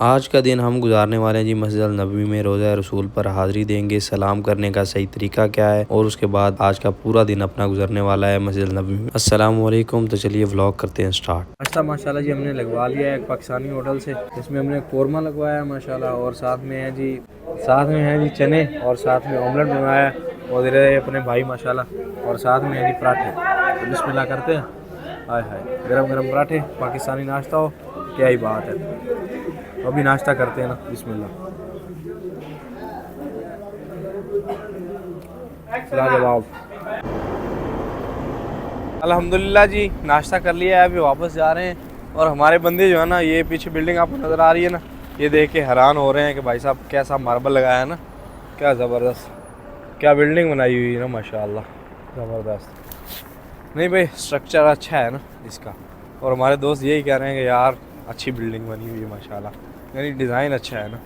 आज का दिन हम गुजारने वाले हैं जी मस्जिद अल नबवी में रोज़ा रसूल पर हाज़िरी देंगे। सलाम करने का सही तरीका क्या है और उसके बाद आज का पूरा दिन अपना गुजरने वाला है मस्जिद अल नबवी में। अस्सलाम वालेकुम। तो चलिए व्लॉग करते हैं स्टार्ट। नाश्ता माशाल्लाह जी हमने लगवा लिया है एक पाकिस्तानी होटल से। इसमें हमने कोरमा लगवाया है माशाल्लाह, और साथ में है जी चने, और साथ में ऑमलेट बनवाया है, और इधर है अपने भाई माशाल्लाह, और साथ में है जी पराठे। तो बिस्मिल्लाह करते हैं। हाय हाय, गरम गरम पराठे, पाकिस्तानी नाश्ता हो क्या ही बात है। तो अभी नाश्ता करते हैं ना, बिस्मिल्लाह। लाजवाब। अल्हम्दुलिल्लाह जी, नाश्ता कर लिया है, अभी वापस जा रहे हैं। और हमारे बंदे जो है ना, ये पीछे बिल्डिंग आपको नज़र आ रही है ना, ये देख के हैरान हो रहे हैं कि भाई साहब कैसा मार्बल लगाया है ना, क्या ज़बरदस्त, क्या बिल्डिंग बनाई हुई है ना माशाल्लाह, ज़बरदस्त। नहीं भाई, स्ट्रक्चर अच्छा है ना इसका। और हमारे दोस्त यही कह रहे हैं कि यार अच्छी बिल्डिंग बनी हुई है माशाल्लाह, यानी डिज़ाइन अच्छा है ना।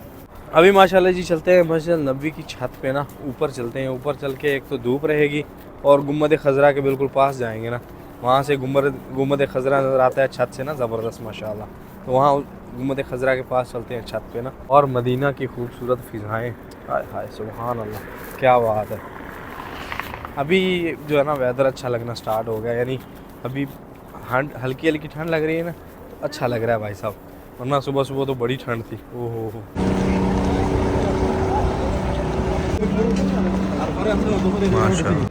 अभी माशाल्लाह जी चलते हैं मस्जिद नबवी की छत पे ना, ऊपर चलते हैं। ऊपर चल के एक तो धूप रहेगी, और गुम्बद खज़रा के बिल्कुल पास जाएंगे ना, वहाँ से गुम्बद खज़रा नज़र आता है छत से ना, ज़बरदस्त माशाल्लाह। तो वहाँ गुम्बद खज़रा के पास चलते हैं छत पे ना, और मदीना की खूबसूरत फ़िज़ाएँ, हाय हाय सुभान अल्लाह, क्या बात है। अभी जो है ना वेदर अच्छा लगना स्टार्ट हो गया, यानी अभी हल्की हल्की ठंड लग रही है ना, तो अच्छा लग रहा है भाई साहब, वरना सुबह सुबह तो बड़ी ठंड थी। ओहो माशाल्लाह।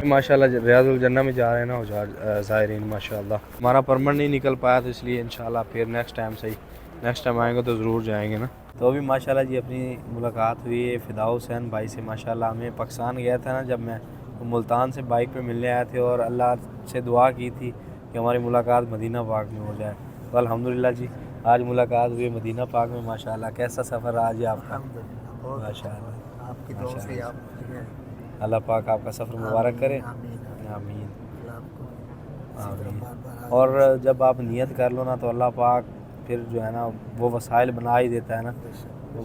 माशाल्लाह रियाजुल जन्ना में जा रहे हैं ना ज़ायरीन माशाल्लाह। हमारा परमिट नहीं निकल पाया, तो इसलिए इंशाल्लाह फिर नेक्स्ट टाइम आएंगे तो ज़रूर जाएंगे ना। तो अभी माशाल्लाह जी अपनी मुलाकात हुई है फ़िदा हुसैन भाई से माशाल्लाह। मैं पाकिस्तान गया था ना जब मैं, तो मुल्तान से बाइक पे मिलने आए थे, और अल्लाह से दुआ की थी कि हमारी मुलाकात मदीना पाक में हो जाए। तो अल्हम्दुलिल्लाह जी आज मुलाकात हुई मदीना पाक में माशाल्लाह। कैसा सफ़र रहा जी आपका? माशाल्लाह, आपकी दुआ से आप अल्लाह पाक आपका सफ़र मुबारक करे। आमीन आमीन आमीन। आमीन। और जब आप नियत कर लो ना, तो अल्लाह पाक फिर जो है ना वो वसाइल बना ही देता है ना। तो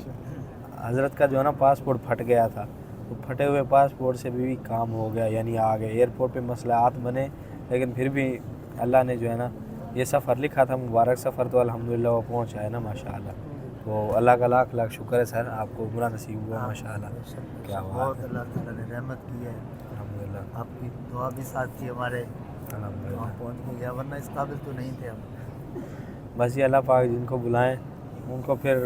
हज़रत का जो है ना पासपोर्ट फट गया था, तो फटे हुए पासपोर्ट से भी काम हो गया, यानी आ गए। एयरपोर्ट पे मसलात बने, लेकिन फिर भी अल्लाह ने जो है ना ये सफ़र लिखा था, मुबारक सफ़र, तो अल्हम्दुलिल्लाह वो पहुँचा है ना माशाअल्लाह। तो अल्लाह का लाख लाख शुक्र है सर, आपको बुरा नसीब हुआ माशाअल्लाह। क्या बात बहुत है, अल्लाह ताला ने रहमत की है, अल्हम्दुलिल्लाह आपकी दुआ भी साथ थी हमारे, वहाँ अल्हम्दुलिल्लाह। पहुँच गया, वरना इस काबिल तो नहीं थे हम। बस ये अल्लाह पाक जिनको बुलाएं उनको फिर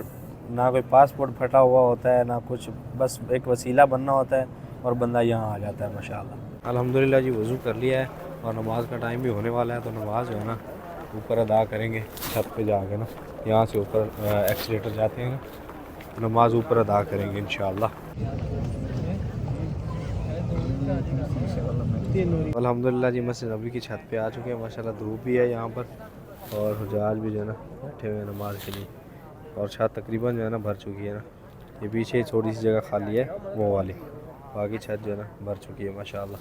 ना कोई पासपोर्ट फटा हुआ होता है ना कुछ, बस एक वसीला बनना होता है और बंदा यहाँ आ जाता है माशाअल्लाह। अल्हम्दुलिल्लाह जी वज़ू कर लिया है, और नमाज का टाइम भी होने वाला है, तो नमाज जो है ना ऊपर अदा करेंगे छत पे जाके ना। यहाँ से ऊपर एक्सीलेटर जाते हैं ना, तो नमाज ऊपर अदा करेंगे इंशाअल्लाह। अल्हम्दुलिल्लाह जी मस्जिद नबवी की छत पे आ चुके हैं माशाल्लाह। धूप भी है यहाँ पर, और हुज्जाज भी जो है ना बैठे हुए हैं नमाज के लिए, और छत तकरीबन जो है ना भर चुकी है ना। ये पीछे छोटी सी जगह खाली है वो वाली, बाकी छत जो है ना भर चुकी है माशाल्लाह।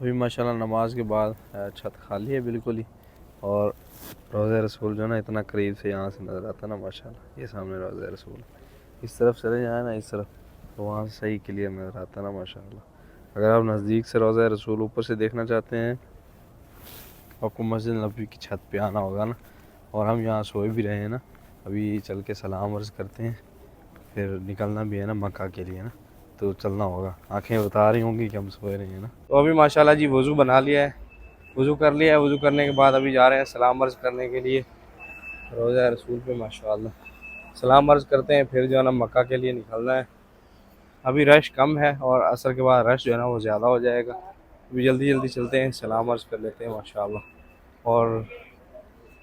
अभी माशाल्लाह नमाज के बाद छत खाली है बिल्कुल ही, और रोज़े रसूल जो है ना इतना करीब से यहाँ से नज़र आता है ना माशाल्लाह। ये सामने रोज़े रसूल, इस तरफ चले जाए ना, इस तरफ, तो वहाँ से सही क्लियर नज़र आता है ना माशाल्लाह। अगर आप नज़दीक से रोज़े रसूल ऊपर से देखना चाहते हैं, आपको मस्जिद नबवी की छत पे आना होगा ना। और हम यहाँ सोए भी रहे हैं ना, अभी चल के सलाम अर्ज़ करते हैं, फिर निकलना भी है ना मक्का के लिए ना, तो चलना होगा। आंखें बता रही होंगी कि हम सोए रहे हैं ना। तो अभी माशाल्लाह जी वज़ू बना लिया है, वज़ू कर लिया है। वज़ू करने के बाद अभी जा रहे हैं सलाम अर्ज़ करने के लिए रोज़ा रसूल पे माशाल्लाह। सलाम अर्ज़ करते हैं, फिर जो है ना मक्का के लिए निकलना है। अभी रश कम है, और असर के बाद रश जो है ना वो ज़्यादा हो जाएगा। अभी जल्दी जल्दी चलते हैं, सलाम अर्ज़ कर लेते हैं माशाल्लाह। और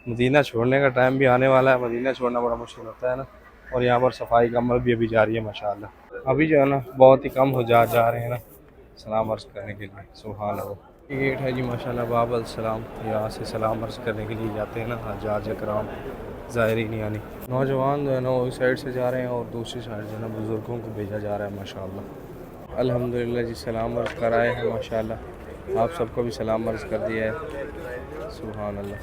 मदीना छोड़ने का टाइम भी आने वाला है, मदीना छोड़ना बड़ा मुश्किल होता है ना। और यहाँ पर सफाई का अमल भी अभी जारी है माशाल्लाह। अभी जो है ना बहुत ही कम हो जा रहे हैं ना सलाम अर्ज़ करने के लिए, सुभान अल्लाह। ये गेट है जी माशाल्लाह बाब अल सलाम, यहाँ से सलाम अर्ज़ करने के लिए जाते हैं ना हज्जाज कराम। ज़ायरीन यानी नौजवान जो है ना वो इस साइड से जा रहे हैं और दूसरी साइड जो है ना बुज़ुर्गों को भेजा जा रहा है माशाल्लाह। अल्हम्दुलिल्लाह जी सलाम अर्ज़ कराए हैं माशाल्लाह। आप सबको भी सलाम अर्ज़ कर दिया है। सुभान अल्लाह।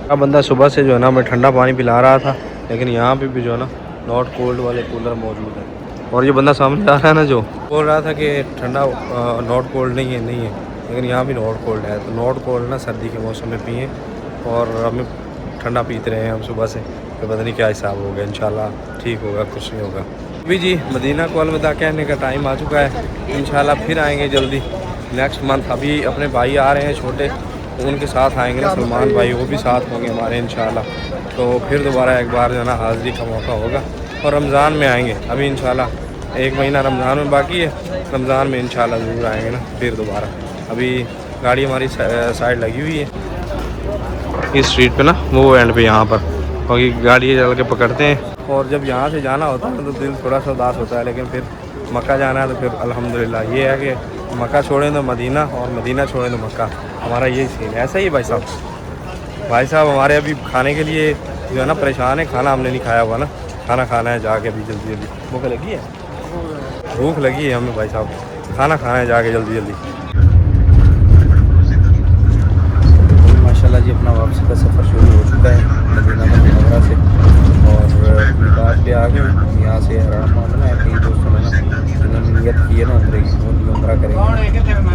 अब बंदा सुबह से जो है ना मैं ठंडा पानी पिला रहा था, लेकिन यहाँ पे भी जो है ना नॉट कोल्ड वाले कूलर मौजूद है। और ये बंदा सामने आ रहा है ना जो बोल रहा था कि ठंडा नॉट कोल्ड नहीं है, लेकिन यहाँ भी नॉट कोल्ड है। तो नॉट कोल्ड ना सर्दी के मौसम में पिए, और हमें ठंडा पीते रहे हम सुबह से, तो पता नहीं क्या हिसाब होगा। इंशाल्लाह ठीक होगा, कुछ नहीं होगा। अभी जी मदीना को अलविदा कहने का टाइम आ चुका है। इंशाल्लाह फिर आएंगे जल्दी नेक्स्ट मंथ। अभी अपने भाई आ रहे हैं छोटे, तो उनके साथ आएंगे ना सलमान भाई, वो भी साथ होंगे हमारे इंशाल्लाह। तो फिर दोबारा एक बार जो है ना हाज़िरी का मौका होगा, और रमज़ान में आएंगे। अभी इंशाल्लाह 1 महीना रमज़ान में बाकी है, रमज़ान में इंशाल्लाह ज़रूर आएंगे ना फिर दोबारा। अभी गाड़ी हमारी साइड लगी हुई है इस स्ट्रीट पे ना, वो एंड पे यहाँ पर, क्योंकि गाड़ी चल के पकड़ते हैं। और जब यहाँ से जाना होता है तो दिल थोड़ा सा उदास होता है, लेकिन फिर मक्का जाना है तो फिर अल्हम्दुलिल्लाह ये है कि मक्का छोड़ें तो मदीना, और मदीना छोड़ें तो मक्का। हमारा यही सीन है। ऐसा ही भाई साहब हमारे अभी खाने के लिए जो है ना परेशान है। खाना हमने नहीं खाया हुआ ना, खाना खाना है जाके अभी जल्दी जल्दी। भूख लगी है, भूख लगी है हमें भाई साहब, खाना खाना है जाके जल्दी जल्दी। माशाल्लाह जी अपना वापसी का सफ़र शुरू हो चुका है मदीना मुनव्वरा से, और बात पे आ गए। यहाँ से आराम मामला है। कई दोस्तों ने ना जिन्होंने नियत की है ना उम्रे की, वो उम्रा करेंगे,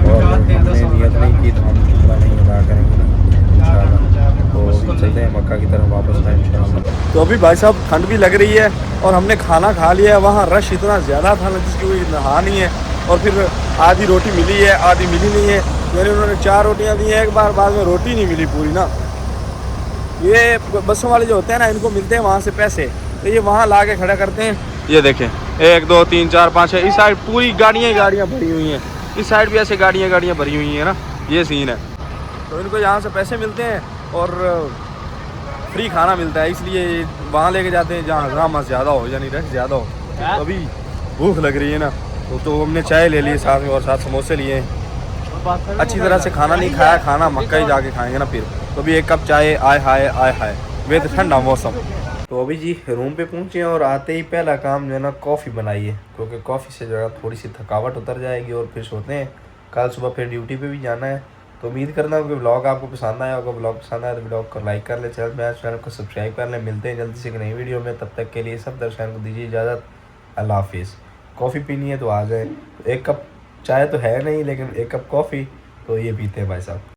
और हमने नियत नहीं की तो हम उम्रा नहीं अदा करेंगे ना इंशाल्लाह। तो चलते हैं मक्का की तरफ वापस आए इंशाल्लाह। तो अभी भाई साहब ठंड भी लग रही है, और हमने खाना खा लिया है। वहाँ रश इतना ज़्यादा था ना जिसकी कोई नहा नहीं है, और फिर आधी रोटी मिली है आधी मिली नहीं है। यानी उन्होंने 4 रोटियाँ दी हैं एक बार, बाद में रोटी नहीं मिली पूरी ना। ये बसों वाले जो होते हैं ना, इनको मिलते हैं वहाँ से पैसे, तो ये वहाँ ला के खड़ा करते हैं। ये देखें 1 2 3 4 5 6 इस साइड पूरी गाड़ियाँ भरी हुई हैं, इस साइड भी ऐसे गाड़ियाँ भरी हुई हैं ना, ये सीन है। तो इनको यहाँ से पैसे मिलते हैं और फ्री खाना मिलता है, इसलिए वहाँ लेके जाते हैं जहाँ हंगामा ज़्यादा हो, यानी रश ज़्यादा हो। तो अभी भूख लग रही है ना, तो हमने चाय ले ली साथ में, और साथ समोसे लिए हैं। अच्छी तरह से खाना नहीं खाया, खाना मक्का ही जाके खाएंगे ना फिर। तो अभी 1 कप चाय, आय हाय वे तो ठंडा मौसम। तो अभी जी रूम पे पहुँचे, और आते ही पहला काम जो है ना कॉफ़ी बनाई है, क्योंकि कॉफ़ी से जो है थोड़ी सी थकावट उतर जाएगी, और फिर सोते हैं। कल सुबह फिर ड्यूटी पे भी जाना है। तो उम्मीद करना हूँ कि ब्लॉग आपको पसंद आया होगा। ब्लॉग पसंद आया तो ब्लॉग को लाइक कर ले, चैनल को सब्सक्राइब कर ले। मिलते हैं जल्दी से एक नई वीडियो में, तब तक के लिए सब दर्शकों को दीजिए इजाज़त। अल्लाह हाफिज़। कॉफ़ी पीनी है तो आ जाए। 1 कप चाय तो है नहीं, लेकिन 1 कप कॉफ़ी तो ये पीते हैं भाई साहब।